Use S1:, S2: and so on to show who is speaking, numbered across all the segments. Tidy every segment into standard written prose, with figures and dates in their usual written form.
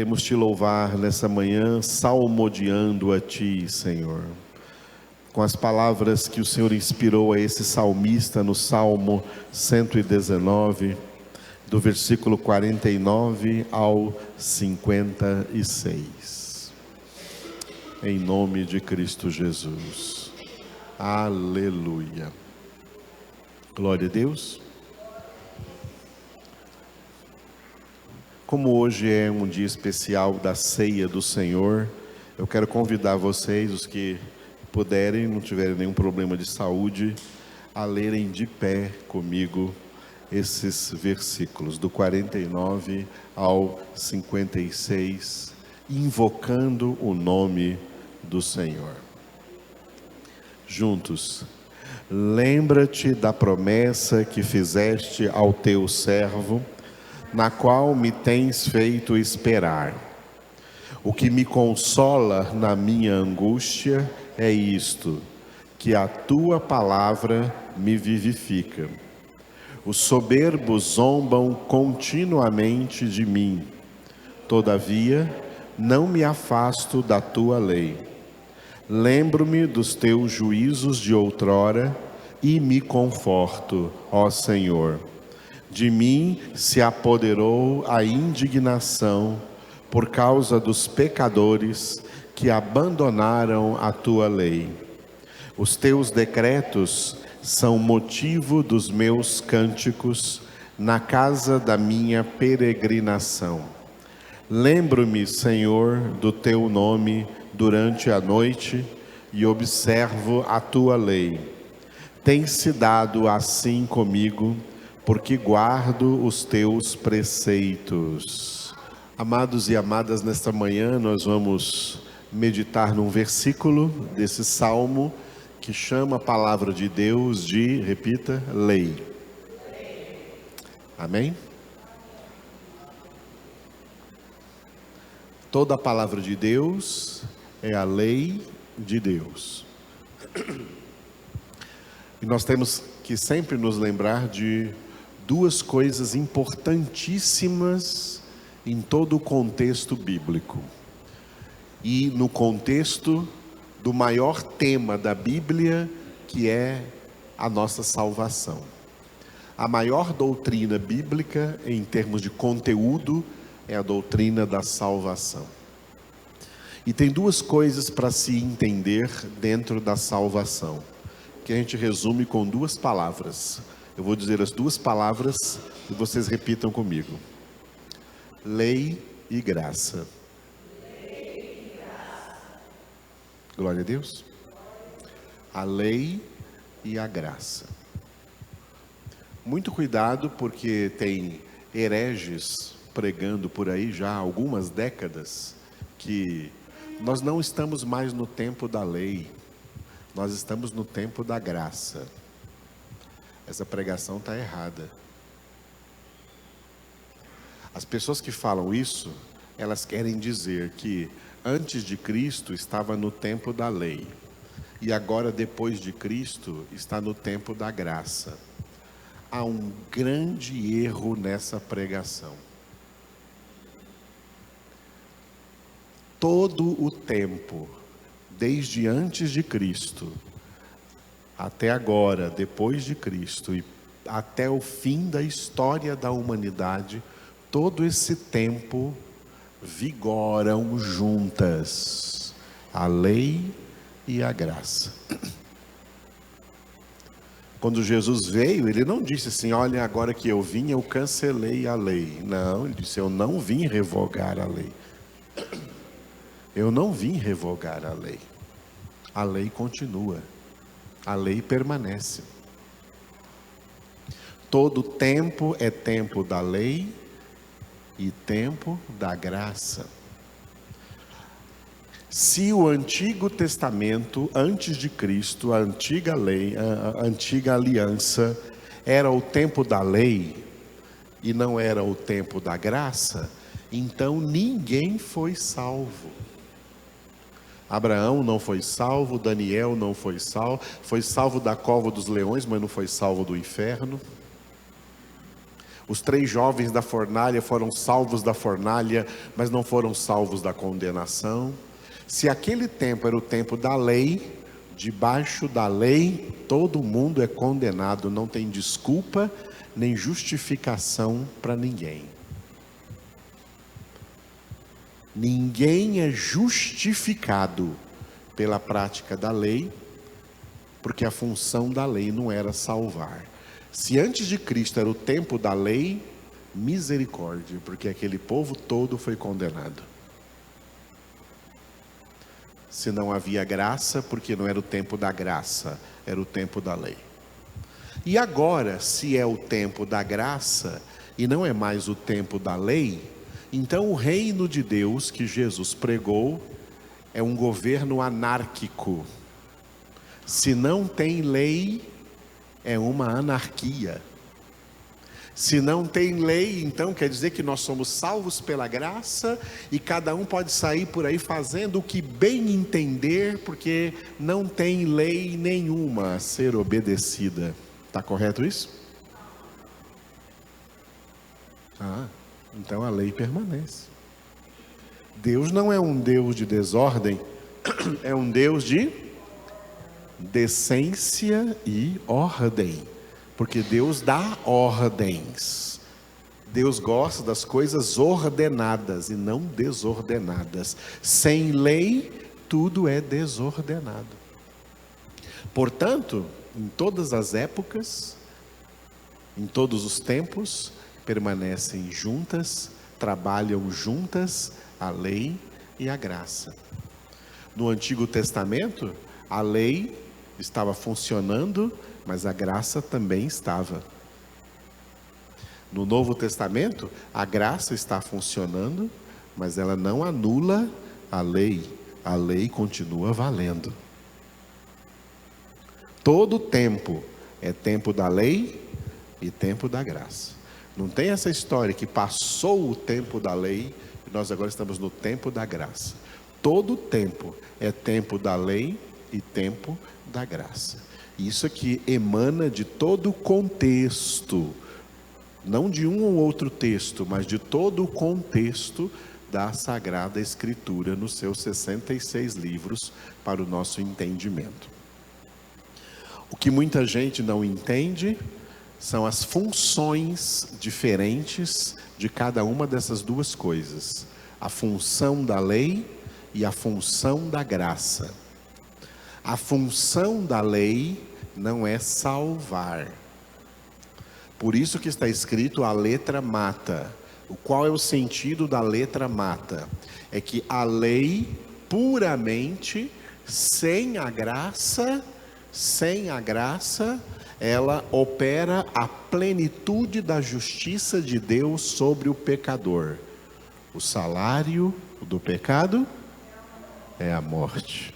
S1: Queremos te louvar nessa manhã, salmodiando a ti, Senhor. Com as palavras que o Senhor inspirou a esse salmista no Salmo 119, do versículo 49 ao 56. Em nome de Cristo Jesus. Aleluia. Glória a Deus. Como hoje é um dia especial da ceia do Senhor, eu quero convidar vocês, os que puderem, não tiverem nenhum problema de saúde, a lerem de pé comigo esses versículos, do 49 ao 56, invocando o nome do Senhor. Juntos. Lembra-te da promessa que fizeste ao teu servo, na qual me tens feito esperar. O que me consola na minha angústia é isto, que a tua palavra me vivifica. Os soberbos zombam continuamente de mim, todavia não me afasto da tua lei. Lembro-me dos teus juízos de outrora e me conforto, ó Senhor. De mim se apoderou a indignação por causa dos pecadores que abandonaram a tua lei. Os teus decretos são motivo dos meus cânticos na casa da minha peregrinação. Lembro-me, Senhor, do teu nome durante a noite e observo a tua lei. Tem-se dado assim comigo, porque guardo os teus preceitos. Amados e amadas, nesta manhã nós vamos meditar num versículo desse salmo que chama a palavra de Deus de, repita, lei. Amém? Toda a palavra de Deus é a lei de Deus. E nós temos que sempre nos lembrar de duas coisas importantíssimas em todo o contexto bíblico. E no contexto do maior tema da Bíblia, que é a nossa salvação. A maior doutrina bíblica, em termos de conteúdo, é a doutrina da salvação. E tem duas coisas para se entender dentro da salvação, que a gente resume com duas palavras. Eu vou dizer as duas palavras e vocês repitam comigo. Lei e graça. Glória a Deus. A lei e a graça. Muito cuidado, porque tem hereges pregando por aí já há algumas décadas que nós não estamos mais no tempo da lei, nós estamos no tempo da graça. Essa pregação está errada. As pessoas que falam isso, elas querem dizer que antes de Cristo estava no tempo da lei, e agora depois de Cristo está no tempo da graça. Há um grande erro nessa pregação. Todo o tempo, desde antes de Cristo até agora, depois de Cristo e até o fim da história da humanidade, todo esse tempo vigoram juntas a lei e a graça. Quando Jesus veio, ele não disse assim, olha, agora que eu vim, eu cancelei a lei. Não, ele disse, eu não vim revogar a lei. Eu não vim revogar a lei. A lei continua. A lei permanece. Todo tempo é tempo da lei e tempo da graça. Se o Antigo Testamento, antes de Cristo, a antiga lei, a antiga aliança, era o tempo da lei e não era o tempo da graça, então ninguém foi salvo. Abraão não foi salvo, Daniel não foi salvo da cova dos leões, mas não foi salvo do inferno. Os 3 jovens da fornalha foram salvos da fornalha, mas não foram salvos da condenação. Se aquele tempo era o tempo da lei, debaixo da lei, todo mundo é condenado, não tem desculpa nem justificação para ninguém. Ninguém é justificado pela prática da lei, porque a função da lei não era salvar. Se antes de Cristo era o tempo da lei, misericórdia, porque aquele povo todo foi condenado. Se não havia graça, porque não era o tempo da graça, era o tempo da lei. E agora, se é o tempo da graça e não é mais o tempo da lei, então o reino de Deus que Jesus pregou é um governo anárquico. Se não tem lei, é uma anarquia. Se não tem lei, então quer dizer que nós somos salvos pela graça e cada um pode sair por aí fazendo o que bem entender, porque não tem lei nenhuma a ser obedecida. Está correto isso? Então a lei permanece. Deus não é um Deus de desordem, é um Deus de decência e ordem. Porque Deus dá ordens. Deus gosta das coisas ordenadas e não desordenadas. Sem lei, tudo é desordenado. Portanto, em todas as épocas, em todos os tempos, permanecem juntas, trabalham juntas a lei e a graça. No Antigo Testamento, a lei estava funcionando, mas a graça também estava. No Novo Testamento, a graça está funcionando, mas ela não anula a lei. A lei continua valendo. Todo tempo é tempo da lei e tempo da graça. Não tem essa história que passou o tempo da lei e nós agora estamos no tempo da graça. Todo tempo é tempo da lei e tempo da graça. Isso aqui emana de todo o contexto, não de um ou outro texto, mas de todo o contexto da Sagrada Escritura, nos seus 66 livros, para o nosso entendimento. O que muita gente não entende são as funções diferentes de cada uma dessas duas coisas: a função da lei e a função da graça. A função da lei não é salvar. Por isso que está escrito: a letra mata. Qual é o sentido da letra mata? É que a lei puramente, sem a graça, ela opera a plenitude da justiça de Deus sobre o pecador. O salário do pecado é a morte.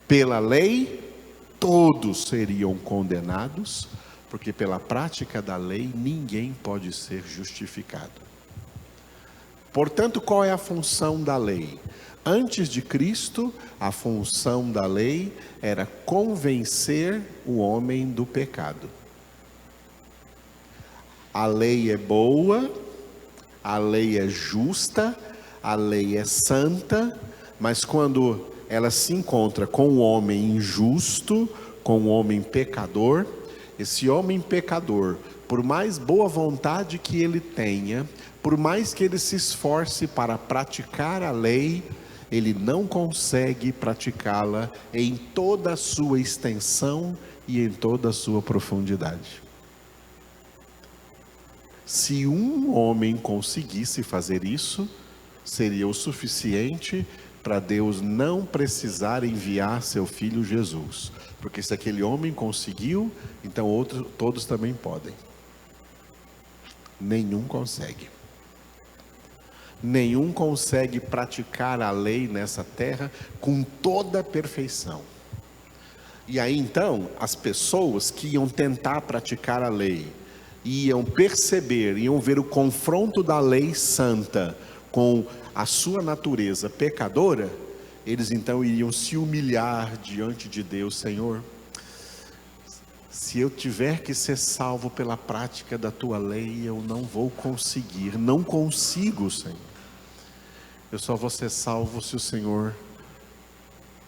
S1: Pela lei, todos seriam condenados, porque pela prática da lei, ninguém pode ser justificado. Portanto, qual é a função da lei? Antes de Cristo, a função da lei era convencer o homem do pecado. A lei é boa, a lei é justa, a lei é santa, mas quando ela se encontra com o homem injusto, com o homem pecador, esse homem pecador, por mais boa vontade que ele tenha, por mais que ele se esforce para praticar a lei, ele não consegue praticá-la em toda a sua extensão e em toda a sua profundidade. Se um homem conseguisse fazer isso, seria o suficiente para Deus não precisar enviar seu filho Jesus. Porque se aquele homem conseguiu, então todos também podem. Nenhum consegue. Nenhum consegue praticar a lei nessa terra com toda a perfeição. E aí então, as pessoas que iam tentar praticar a lei, iam perceber, iam ver o confronto da lei santa com a sua natureza pecadora, eles então iriam se humilhar diante de Deus: Senhor, Se eu tiver que ser salvo pela prática da tua lei, eu não vou conseguir, não consigo, Senhor. Eu só vou ser salvo se o Senhor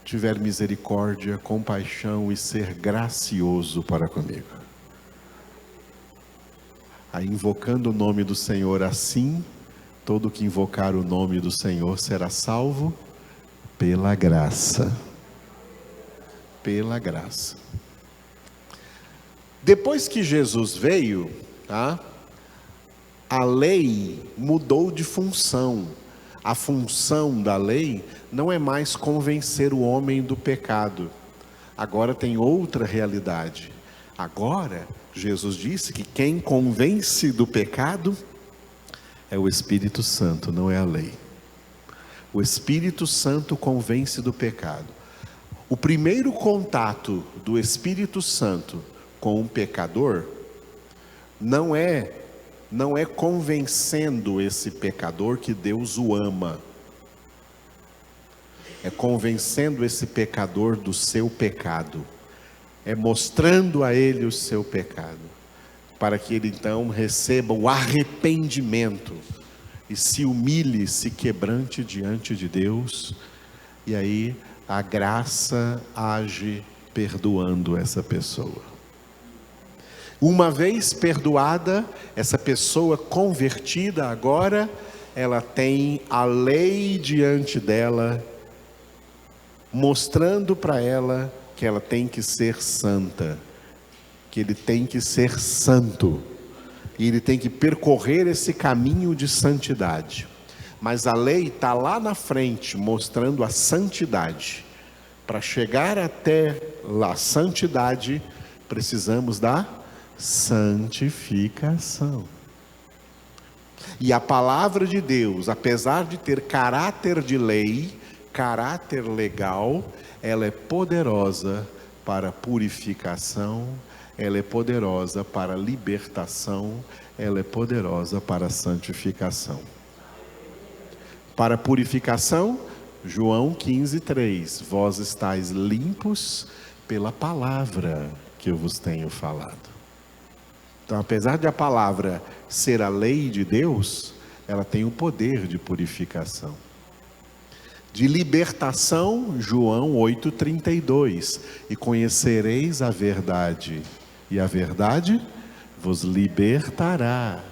S1: tiver misericórdia, compaixão e ser gracioso para comigo. Aí, invocando o nome do Senhor assim, todo que invocar o nome do Senhor será salvo pela graça. Pela graça. Depois que Jesus veio, tá? A lei mudou de função. A função da lei não é mais convencer o homem do pecado. Agora tem outra realidade. Agora, Jesus disse que quem convence do pecado é o Espírito Santo, não é a lei. O Espírito Santo convence do pecado. O primeiro contato do Espírito Santo com um pecador não é convencendo esse pecador que Deus o ama. É convencendo esse pecador do seu pecado. É mostrando a ele o seu pecado, para que ele então receba o arrependimento e se humilhe, se quebrante diante de Deus, e aí a graça age perdoando essa pessoa. Uma vez perdoada, essa pessoa convertida agora, ela tem a lei diante dela, mostrando para ela que ela tem que ser santa, que ele tem que ser santo, e ele tem que percorrer esse caminho de santidade. Mas a lei está lá na frente, mostrando a santidade. Para chegar até lá, a santidade, precisamos da santificação. E a palavra de Deus, apesar de ter caráter de lei, caráter legal, ela é poderosa para purificação, ela é poderosa para libertação, ela é poderosa para santificação. Para purificação, João 15:3, vós estáis limpos pela palavra que eu vos tenho falado. Então, apesar de a palavra ser a lei de Deus, ela tem o poder de purificação. De libertação, João 8:32, e conhecereis a verdade, e a verdade vos libertará.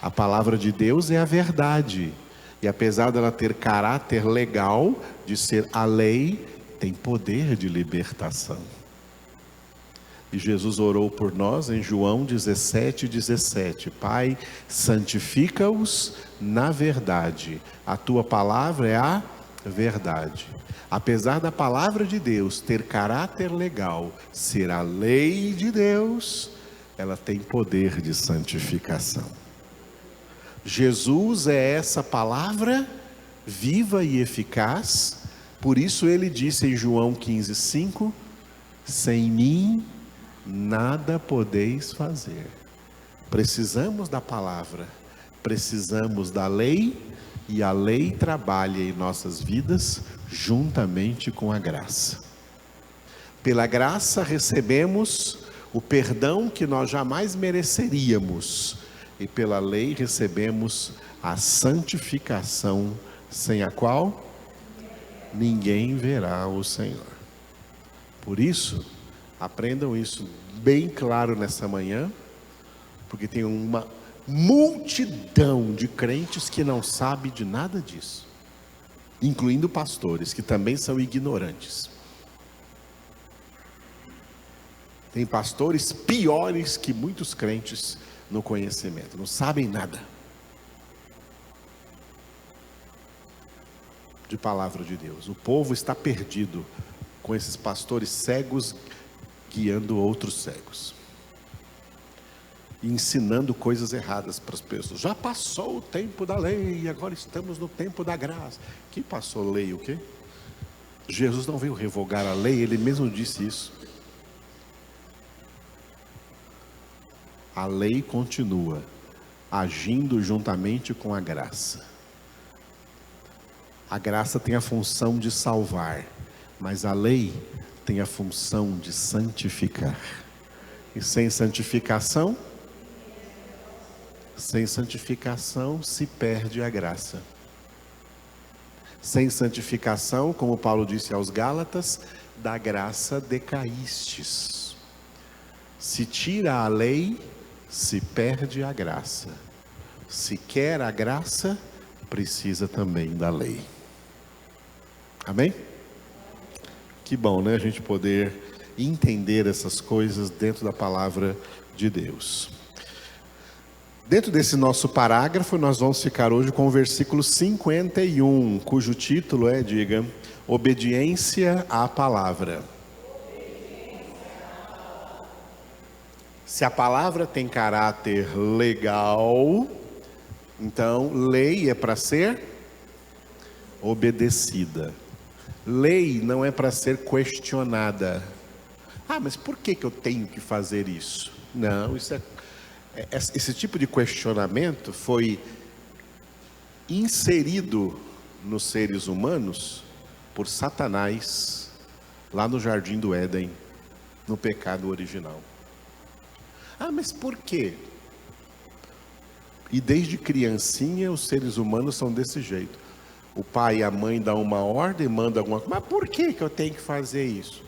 S1: A palavra de Deus é a verdade, e apesar dela ter caráter legal, de ser a lei, tem poder de libertação. E Jesus orou por nós em João 17:17. Pai, santifica-os na verdade. A tua palavra é a verdade. Apesar da palavra de Deus ter caráter legal, ser a lei de Deus, ela tem poder de santificação. Jesus é essa palavra viva e eficaz. Por isso ele disse em João 15:5, sem mim nada podeis fazer. Precisamos da palavra, precisamos da lei, e a lei trabalha em nossas vidas juntamente com a graça. Pela graça recebemos o perdão que nós jamais mereceríamos, e pela lei recebemos a santificação, sem a qual ninguém verá o Senhor. Por isso, aprendam isso bem claro nessa manhã, porque tem uma multidão de crentes que não sabe de nada disso, incluindo pastores que também são ignorantes. Tem pastores piores que muitos crentes no conhecimento, não sabem nada de palavra de Deus. O povo está perdido com esses pastores cegos guiando outros cegos, ensinando coisas erradas para as pessoas. Já passou o tempo da lei, agora estamos no tempo da graça. Que passou lei o quê? Jesus não veio revogar a lei, ele mesmo disse isso. A lei continua agindo juntamente com a graça. A graça tem a função de salvar, mas a lei tem a função de santificar. E sem santificação? Sem santificação se perde a graça. Sem santificação, como Paulo disse aos Gálatas, da graça decaístes. Se tira a lei, se perde a graça. Se quer a graça, precisa também da lei. Amém? Que bom, né? A gente poder entender essas coisas dentro da palavra de Deus. Dentro desse nosso parágrafo, nós vamos ficar hoje com o versículo 51, cujo título é, diga, obediência à palavra. Se a palavra tem caráter legal, então lei é para ser obedecida. Lei não é para ser questionada. Ah, mas por que eu tenho que fazer isso? Não, esse tipo de questionamento foi inserido nos seres humanos por Satanás, lá no Jardim do Éden, no pecado original. Ah, mas por quê? E desde criancinha os seres humanos são desse jeito. O pai e a mãe dão uma ordem, mandam alguma coisa. Mas por que eu tenho que fazer isso?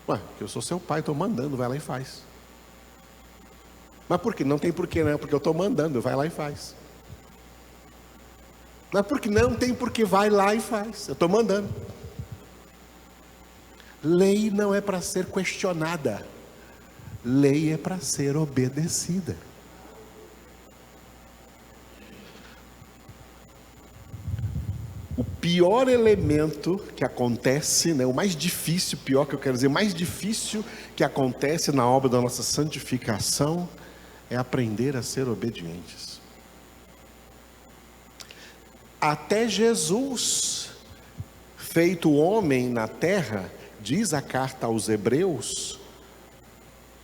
S1: Ué, porque eu sou seu pai, estou mandando, vai lá e faz. Mas por quê? Não tem porquê não, porque eu estou mandando, vai lá e faz. Mas por que não tem porquê, vai lá e faz, eu estou mandando. Lei não é para ser questionada. Lei é para ser obedecida. O pior elemento que acontece, né, o mais difícil, pior que eu quero dizer, o mais difícil que acontece na obra da nossa santificação é aprender a ser obedientes. Até Jesus, feito homem na terra, diz a carta aos Hebreus,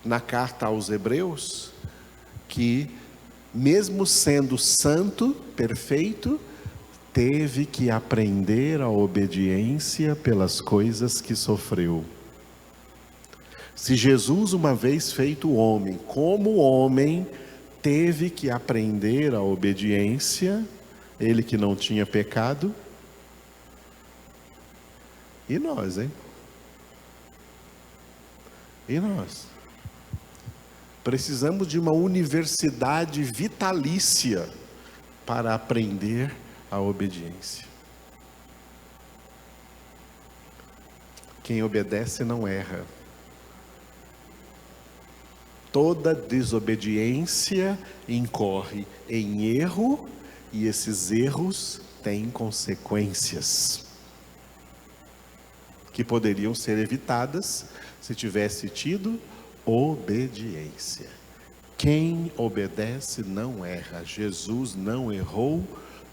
S1: na carta aos Hebreus, que mesmo sendo santo, perfeito, teve que aprender a obediência pelas coisas que sofreu. Se Jesus, uma vez feito homem, como homem, teve que aprender a obediência, ele que não tinha pecado, e nós, hein? E nós? Precisamos de uma universidade vitalícia para aprender a obediência. Quem obedece não erra. Toda desobediência incorre em erro, e esses erros têm consequências que poderiam ser evitadas se tivesse tido obediência. Quem obedece não erra. Jesus não errou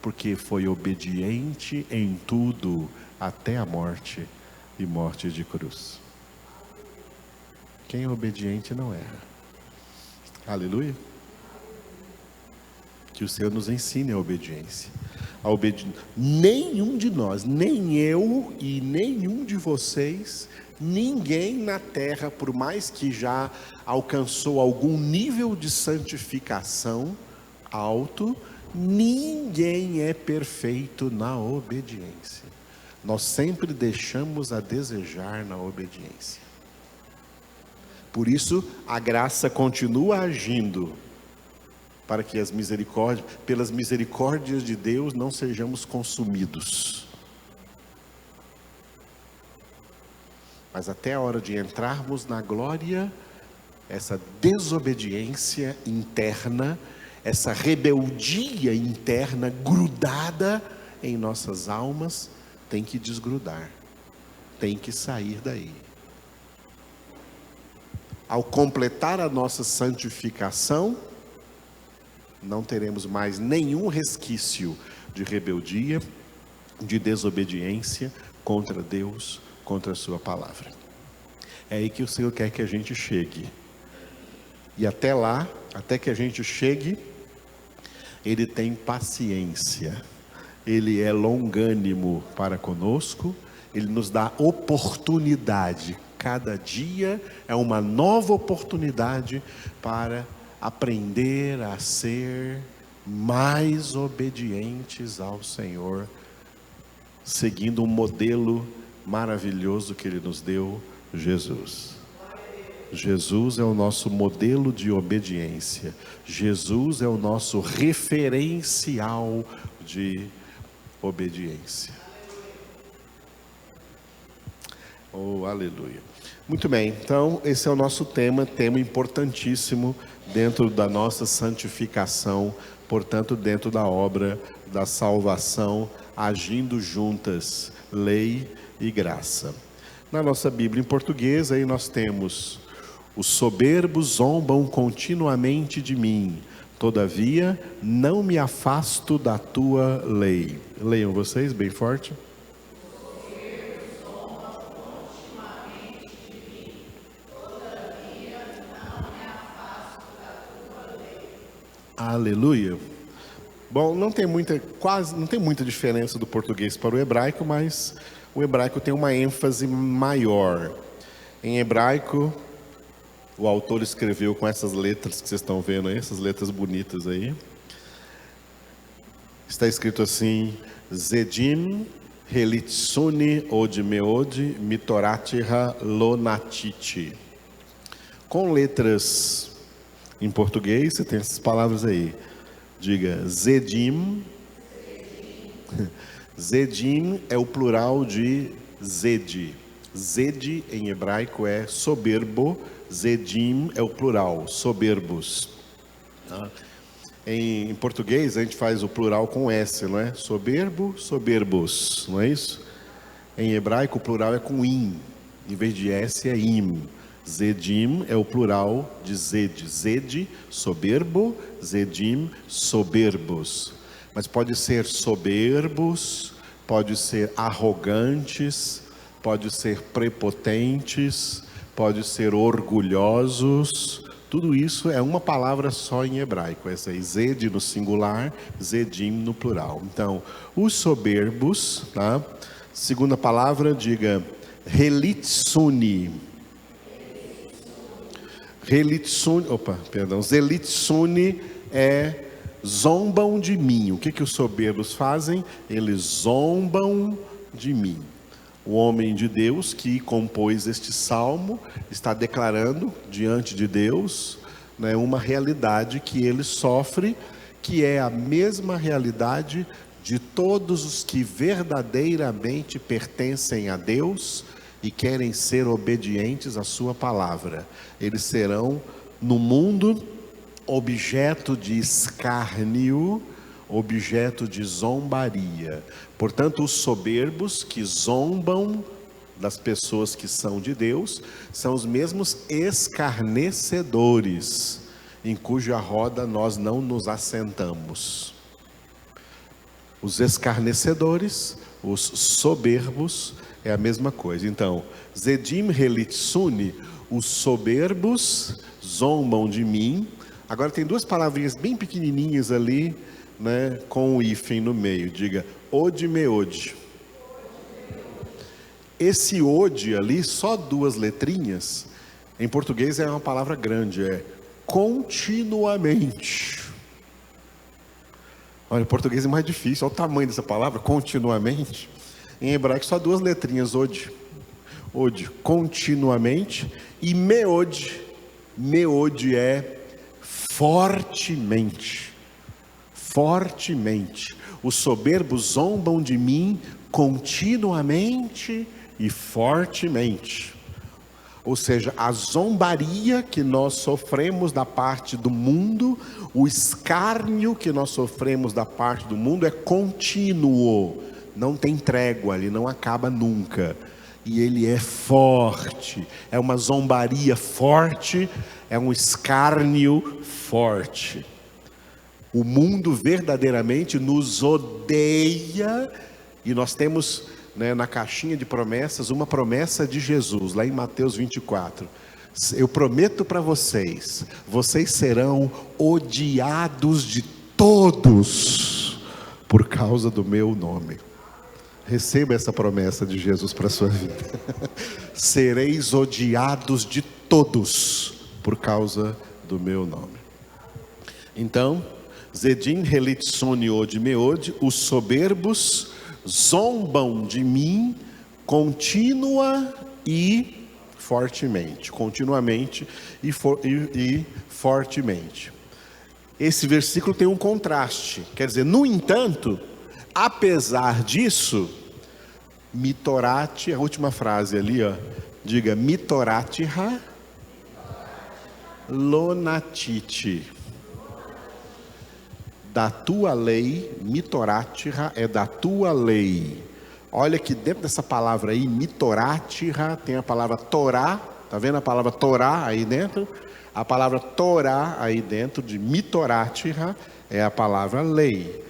S1: porque foi obediente em tudo, até a morte e morte de cruz. Quem é obediente não erra. Aleluia. Que o Senhor nos ensine a obediência. Nenhum de nós, nem eu e nenhum de vocês, ninguém na terra, por mais que já alcançou algum nível de santificação alto, ninguém é perfeito na obediência. Nós sempre deixamos a desejar na obediência. Por isso, a graça continua agindo, para que pelas misericórdias de Deus, não sejamos consumidos. Mas até a hora de entrarmos na glória, essa desobediência interna, essa rebeldia interna grudada em nossas almas, tem que desgrudar, tem que sair daí. Ao completar a nossa santificação, não teremos mais nenhum resquício de rebeldia, de desobediência contra Deus, contra a sua palavra. É aí que o Senhor quer que a gente chegue. E até lá, até que a gente chegue, Ele tem paciência, Ele é longânimo para conosco, Ele nos dá oportunidade cada dia é uma nova oportunidade para aprender a ser mais obedientes ao Senhor, seguindo um modelo maravilhoso que Ele nos deu, Jesus. Jesus é o nosso modelo de obediência. Jesus é o nosso referencial de obediência. Oh, aleluia. Muito bem, então esse é o nosso tema importantíssimo dentro da nossa santificação, portanto dentro da obra da salvação, agindo juntas, lei e graça. Na nossa Bíblia em português, aí nós temos: os soberbos zombam continuamente de mim, todavia não me afasto da tua lei. Leiam vocês bem forte. Aleluia. Bom, não tem muita diferença do português para o hebraico, mas o hebraico tem uma ênfase maior. Em hebraico, o autor escreveu com essas letras que vocês estão vendo aí, essas letras bonitas aí. Está escrito assim: Zedim helitsuni od meod mitoratiha lonatiti. Com letras em português, você tem essas palavras aí. Diga Zedim. Zedim é o plural de Zed. Zed em hebraico é soberbo. Zedim é o plural, soberbos. Em português a gente faz o plural com S, não é? Soberbo, soberbos, não é isso? Em hebraico o plural é com im. Em vez de S é im. Zedim é o plural de Zed. Zed, soberbo. Zedim, soberbos. Mas pode ser soberbos, pode ser arrogantes, pode ser prepotentes, pode ser orgulhosos. Tudo isso é uma palavra só em hebraico. Essa aí, Zed no singular, Zedim no plural. Então, os soberbos, tá? Segunda palavra, diga helitsuni. Zelitsuni é zombam de mim. O que os soberbos fazem? Eles zombam de mim. O homem de Deus que compôs este salmo está declarando diante de Deus, né, uma realidade que ele sofre, que é a mesma realidade de todos os que verdadeiramente pertencem a Deus e querem ser obedientes à sua palavra. Eles serão no mundo objeto de escárnio, objeto de zombaria. Portanto, os soberbos que zombam das pessoas que são de Deus são os mesmos escarnecedores em cuja roda nós não nos assentamos. Os escarnecedores, os soberbos, é a mesma coisa. Então, Zedim helitsuni, os soberbos zombam de mim. Agora tem duas palavrinhas bem pequenininhas ali, né, com o hífen no meio. Diga od meod. Esse od ali, só duas letrinhas, em português é uma palavra grande, é continuamente. Olha, em português é mais difícil, olha o tamanho dessa palavra, continuamente. Em hebraico só duas letrinhas, od, continuamente, e meod é fortemente. Os soberbos zombam de mim continuamente e fortemente. Ou seja, a zombaria que nós sofremos da parte do mundo, o escárnio que nós sofremos da parte do mundo é contínuo. Não tem trégua, ele não acaba nunca. E ele é forte, é uma zombaria forte, é um escárnio forte. O mundo verdadeiramente nos odeia, e nós temos, né, na caixinha de promessas, uma promessa de Jesus, lá em Mateus 24. Eu prometo para vocês, vocês serão odiados de todos por causa do meu nome. Receba essa promessa de Jesus para a sua vida. Sereis odiados de todos por causa do meu nome. Então, Zedin relitsoni ode meode, os soberbos zombam de mim contínua e fortemente. Continuamente e fortemente. Esse versículo tem um contraste. Quer dizer, no entanto, apesar disso, mitorati, a última frase ali, ó, diga mitoratiha lonatiti. Da tua lei, mitoratiha é da tua lei. Olha que dentro dessa palavra aí, mitoratiha, tem a palavra Torá. Está vendo a palavra Torá aí dentro? A palavra Torá aí dentro de mitoratiha é a palavra lei.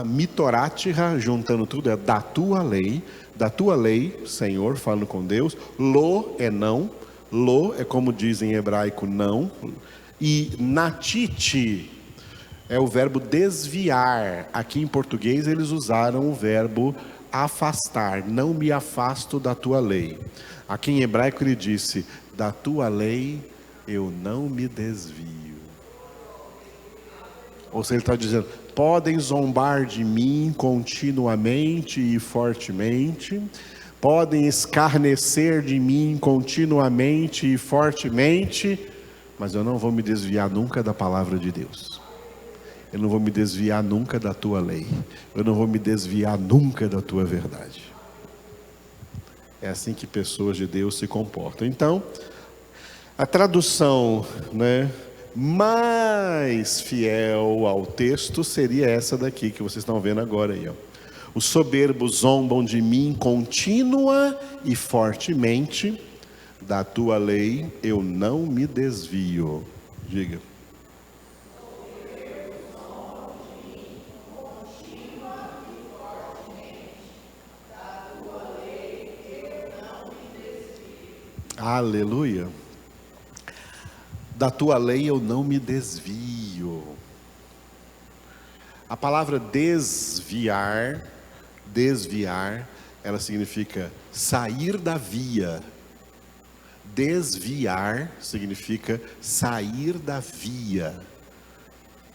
S1: Mitoratiha, juntando tudo, é da tua lei. Da tua lei, Senhor, falando com Deus. Lo é não. Lo é como diz em hebraico não. E natiti é o verbo desviar. Aqui em português eles usaram o verbo afastar. Não me afasto da tua lei. Aqui em hebraico ele disse: da tua lei eu não me desvio. Ou seja, ele está dizendo: podem zombar de mim continuamente e fortemente, podem escarnecer de mim continuamente e fortemente, mas eu não vou me desviar nunca da palavra de Deus. Eu não vou me desviar nunca da tua lei. Eu não vou me desviar nunca da tua verdade. É assim que pessoas de Deus se comportam. Então, a tradução, mais fiel ao texto seria essa daqui que vocês estão vendo agora aí, ó. Os soberbos zombam de mim contínua e fortemente, da tua lei eu não me desvio. Diga. Aleluia. Da tua lei eu não me desvio. A palavra desviar, ela significa sair da via. Desviar significa sair da via.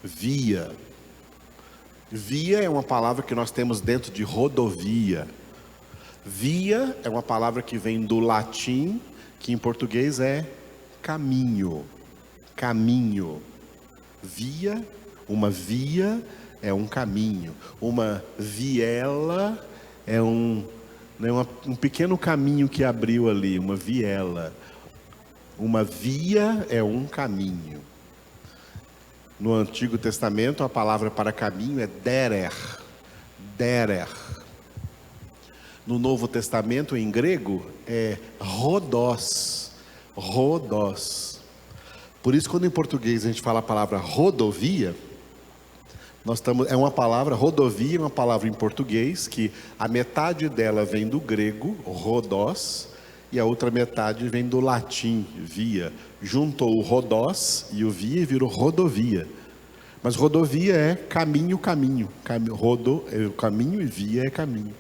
S1: Via. Via é uma palavra que nós temos dentro de rodovia. Via é uma palavra que vem do latim, que em português é caminho. Caminho. Via, uma via é um caminho. Uma viela é um pequeno caminho que abriu ali, uma viela. Uma via é um caminho. No Antigo Testamento, a palavra para caminho é derer. Derer. No Novo Testamento, em grego, é rodós. Rodós. Por isso, quando em português a gente fala a palavra rodovia, é uma palavra, rodovia é uma palavra em português, que a metade dela vem do grego, rodós, e a outra metade vem do latim, via. Juntou o rodós e o via e virou rodovia. Mas rodovia é caminho. Rodo é caminho e via é caminho.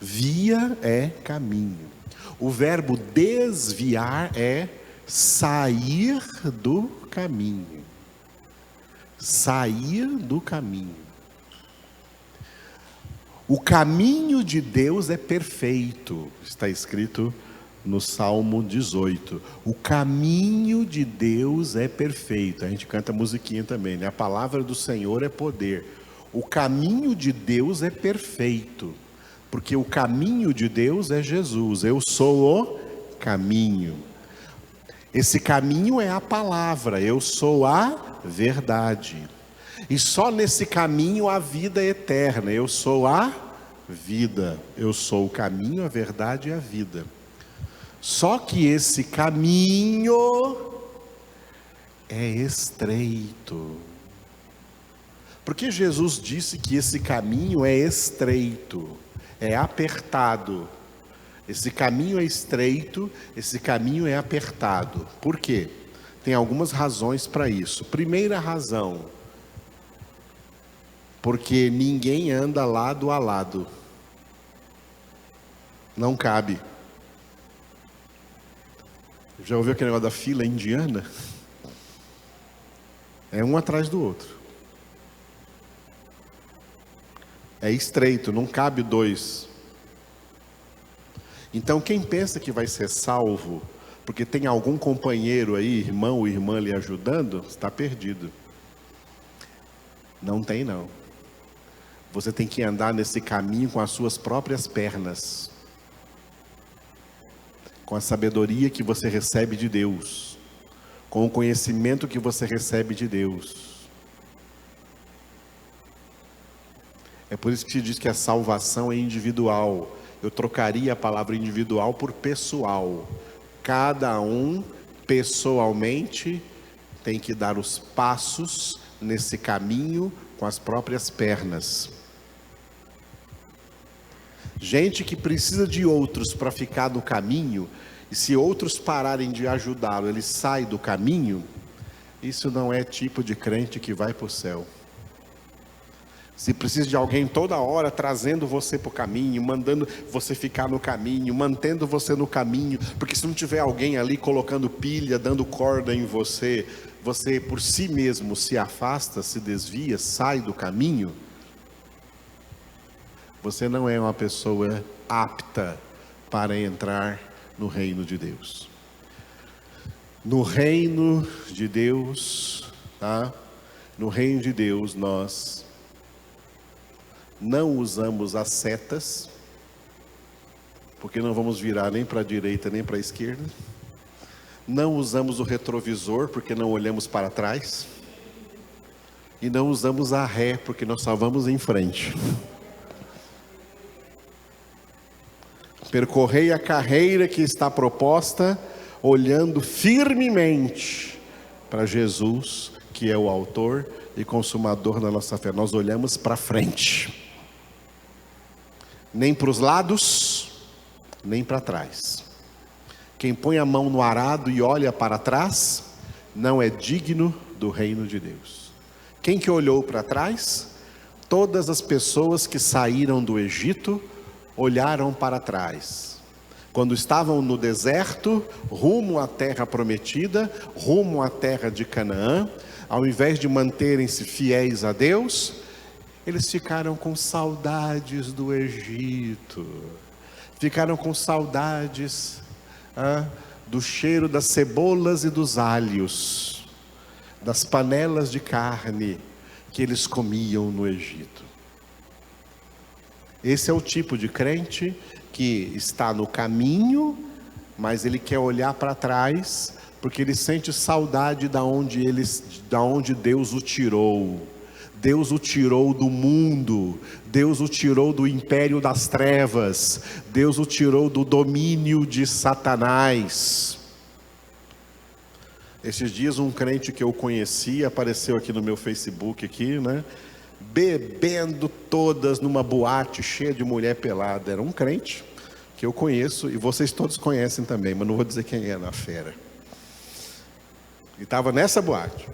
S1: Via é caminho. O verbo desviar é sair do caminho. Sair do caminho. O caminho de Deus é perfeito. Está escrito no Salmo 18. O caminho de Deus é perfeito. A gente canta musiquinha também, né? A palavra do Senhor é poder. O caminho de Deus é perfeito. Porque o caminho de Deus é Jesus. Eu sou o caminho. Esse caminho é a palavra. Eu sou a verdade. E só nesse caminho há vida eterna. Eu sou a vida. Eu sou o caminho, a verdade e a vida. Só que esse caminho é estreito. Porque Jesus disse que esse caminho é estreito. É apertado. Esse caminho é estreito, esse caminho é apertado. Por quê? Tem algumas razões para isso. Primeira razão, porque ninguém anda lado a lado. Não cabe. Já ouviu aquele negócio da fila indiana? É um atrás do outro. É estreito, não cabe dois. Então quem pensa que vai ser salvo, porque tem algum companheiro aí, irmão ou irmã lhe ajudando, está perdido. Não tem não. Você tem que andar nesse caminho com as suas próprias pernas. Com a sabedoria que você recebe de Deus. Com o conhecimento que você recebe de Deus. É por isso que se diz que a salvação é individual. Eu trocaria a palavra individual por pessoal. Cada um, pessoalmente, tem que dar os passos nesse caminho com as próprias pernas. Gente que precisa de outros para ficar no caminho, e se outros pararem de ajudá-lo, ele sai do caminho, isso não é tipo de crente que vai para o céu. Se precisa de alguém toda hora trazendo você para o caminho, mandando você ficar no caminho, mantendo você no caminho, porque se não tiver alguém ali colocando pilha, dando corda em você, você por si mesmo se afasta, se desvia, sai do caminho, você não é uma pessoa apta para entrar no reino de Deus. No reino de Deus, tá? No reino de Deus nós não usamos as setas, porque não vamos virar nem para a direita nem para a esquerda. Não usamos o retrovisor, porque não olhamos para trás. E não usamos a ré, porque nós só vamos em frente. Percorrei a carreira que está proposta, olhando firmemente para Jesus, que é o autor e consumador da nossa fé. Nós olhamos para frente. Nem para os lados, nem para trás. Quem põe a mão no arado e olha para trás, não é digno do reino de Deus. Quem que olhou para trás? Todas as pessoas que saíram do Egito, olharam para trás. Quando estavam no deserto, rumo à terra prometida, rumo à terra de Canaã, ao invés de manterem-se fiéis a Deus, eles ficaram com saudades do Egito, ficaram com saudades do cheiro das cebolas e dos alhos, das panelas de carne que eles comiam no Egito. Esse é o tipo de crente que está no caminho, mas ele quer olhar para trás, porque ele sente saudade da onde Deus o tirou. Deus o tirou do mundo, Deus o tirou do império das trevas, Deus o tirou do domínio de Satanás. Esses dias um crente que eu conheci apareceu aqui no meu Facebook aqui, né? Bebendo todas numa boate cheia de mulher pelada. Era um crente que eu conheço e vocês todos conhecem também, mas não vou dizer quem é na fera. E estava nessa boate.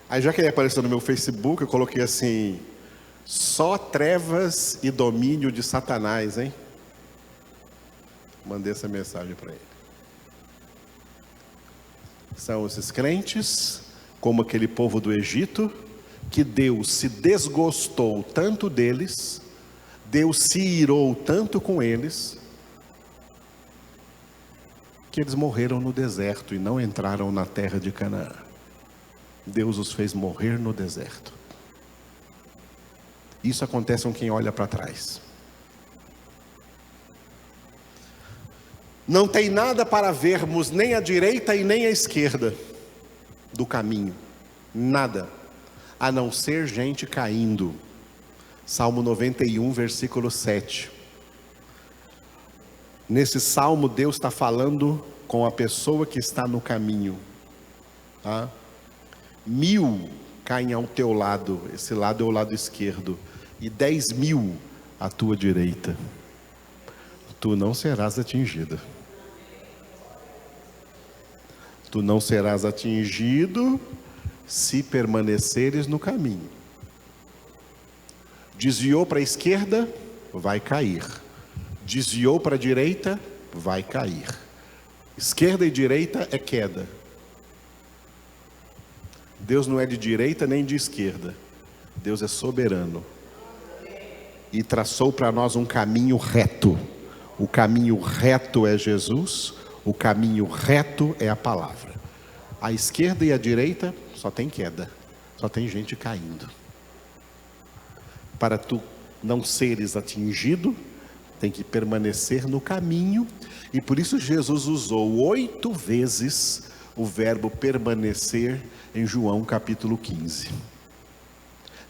S1: Aí já que ele apareceu no meu Facebook, eu coloquei assim: só trevas e domínio de Satanás, hein? Mandei essa mensagem para ele. São esses crentes, como aquele povo do Egito, que Deus se desgostou tanto deles, Deus se irou tanto com eles, que eles morreram no deserto e não entraram na terra de Canaã. Deus os fez morrer no deserto. Isso acontece com quem olha para trás. Não tem nada para vermos nem à direita e nem à esquerda do caminho. Nada. A não ser gente caindo. Salmo 91, versículo 7. Nesse salmo Deus está falando com a pessoa que está no caminho. Tá? 1000 caem ao teu lado, esse lado é o lado esquerdo, e 10.000 à tua direita. Tu não serás atingido. Tu não serás atingido se permaneceres no caminho. Desviou para a esquerda, vai cair. Desviou para a direita, vai cair. Esquerda e direita é queda. Deus não é de direita nem de esquerda. Deus é soberano. E traçou para nós um caminho reto. O caminho reto é Jesus. O caminho reto é a palavra. A esquerda e a direita só tem queda. Só tem gente caindo. Para tu não seres atingido, tem que permanecer no caminho. E por isso Jesus usou 8 vezes o verbo permanecer em João capítulo 15.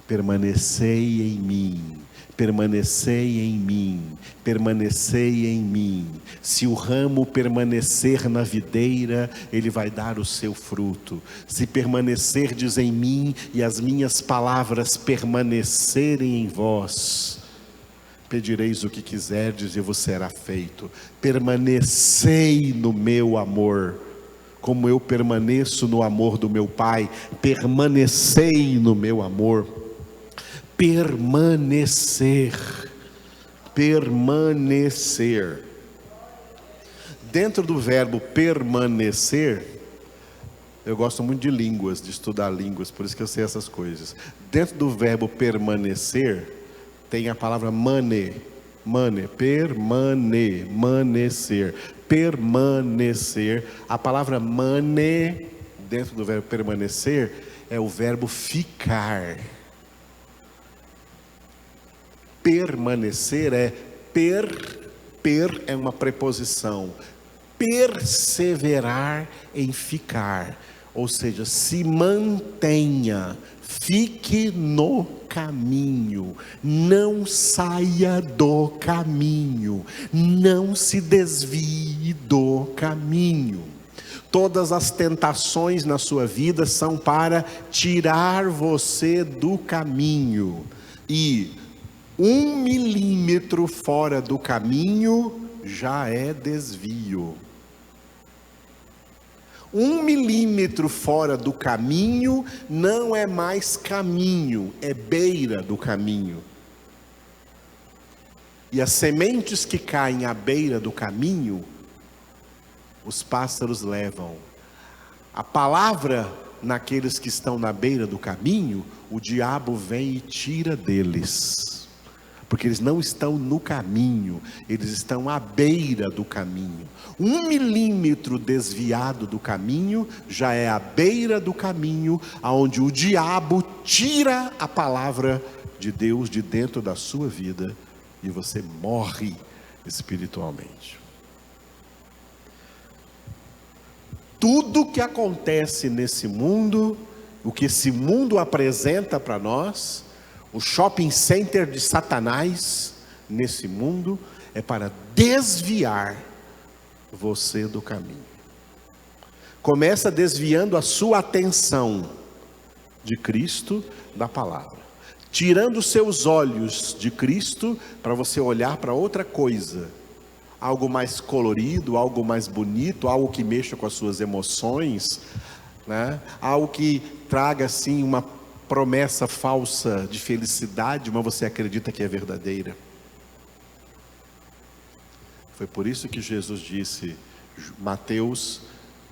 S1: Permanecei em mim, permanecei em mim, permanecei em mim. Se o ramo permanecer na videira, ele vai dar o seu fruto. Se permanecerdes em mim e as minhas palavras permanecerem em vós, pedireis o que quiserdes e vos será feito. Permanecei no meu amor, como eu permaneço no amor do meu Pai. Permanecei no meu amor. Permanecer. Permanecer. Dentro do verbo permanecer, eu gosto muito de línguas, de estudar línguas, por isso que eu sei essas coisas. Dentro do verbo permanecer, tem a palavra mane, permanecer, permanecer. A palavra mane, dentro do verbo permanecer, é o verbo ficar. Permanecer é per é uma preposição. Perseverar em ficar, ou seja, se mantenha, fique no caminho, não saia do caminho, não se desvie do caminho. Todas as tentações na sua vida são para tirar você do caminho, e 1 milímetro fora do caminho já é desvio. 1 milímetro fora do caminho não é mais caminho, é beira do caminho. E as sementes que caem à beira do caminho, os pássaros levam. A palavra naqueles que estão na beira do caminho, o diabo vem e tira deles. Porque eles não estão no caminho, eles estão à beira do caminho. 1 milímetro desviado do caminho, já é à beira do caminho, aonde o diabo tira a palavra de Deus de dentro da sua vida, e você morre espiritualmente. Tudo que acontece nesse mundo, o que esse mundo apresenta para nós, o shopping center de Satanás nesse mundo, é para desviar você do caminho. Começa desviando a sua atenção de Cristo, da palavra, tirando os seus olhos de Cristo para você olhar para outra coisa, algo mais colorido, algo mais bonito, algo que mexa com as suas emoções, né? Algo que traga assim uma promessa falsa de felicidade, mas você acredita que é verdadeira. Foi por isso que Jesus disse, Mateus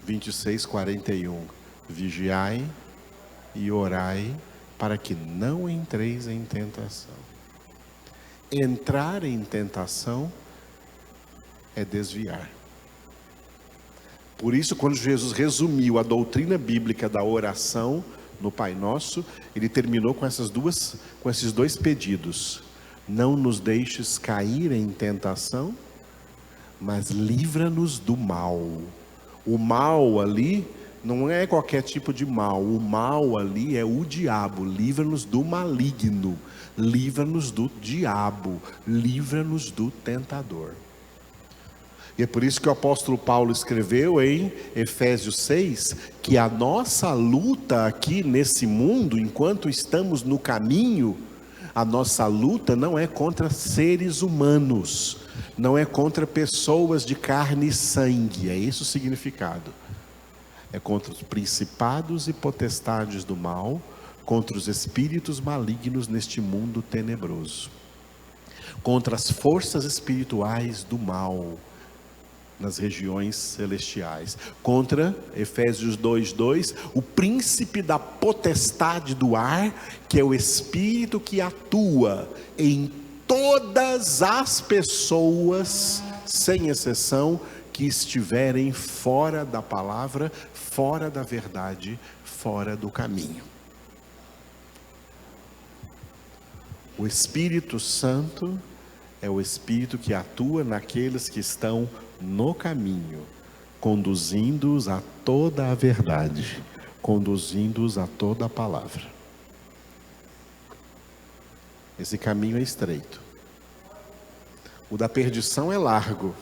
S1: 26:41, vigiai e orai para que não entreis em tentação. Entrar em tentação é desviar. Por isso, quando Jesus resumiu a doutrina bíblica da oração no Pai Nosso, ele terminou com esses 2 pedidos: não nos deixes cair em tentação, mas livra-nos do mal. O mal ali não é qualquer tipo de mal, o mal ali é o diabo. Livra-nos do maligno, livra-nos do diabo, livra-nos do tentador. E é por isso que o apóstolo Paulo escreveu em Efésios 6, que a nossa luta aqui nesse mundo, enquanto estamos no caminho, a nossa luta não é contra seres humanos, não é contra pessoas de carne e sangue, é esse o significado. É contra os principados e potestades do mal, contra os espíritos malignos neste mundo tenebroso. contra as forças espirituais do mal nas regiões celestiais, contra, Efésios 2:2, o príncipe da potestade do ar, que é o espírito que atua em todas as pessoas, sem exceção, que estiverem fora da palavra, fora da verdade, fora do caminho. O Espírito Santo é o Espírito que atua naqueles que estão no caminho, conduzindo-os a toda a verdade, conduzindo-os a toda a palavra. Esse caminho é estreito. O da perdição é largo.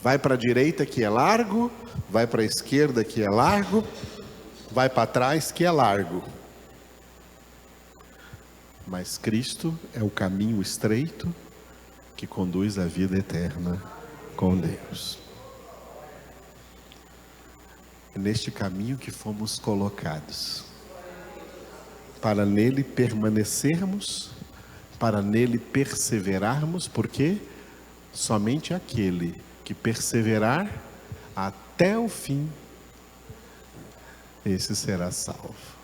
S1: Vai para a direita que é largo, vai para a esquerda que é largo, vai para trás que é largo. Mas Cristo é o caminho estreito que conduz à vida eterna com Deus. É neste caminho que fomos colocados, para nele permanecermos, para nele perseverarmos, porque somente aquele que perseverar até o fim, esse será salvo.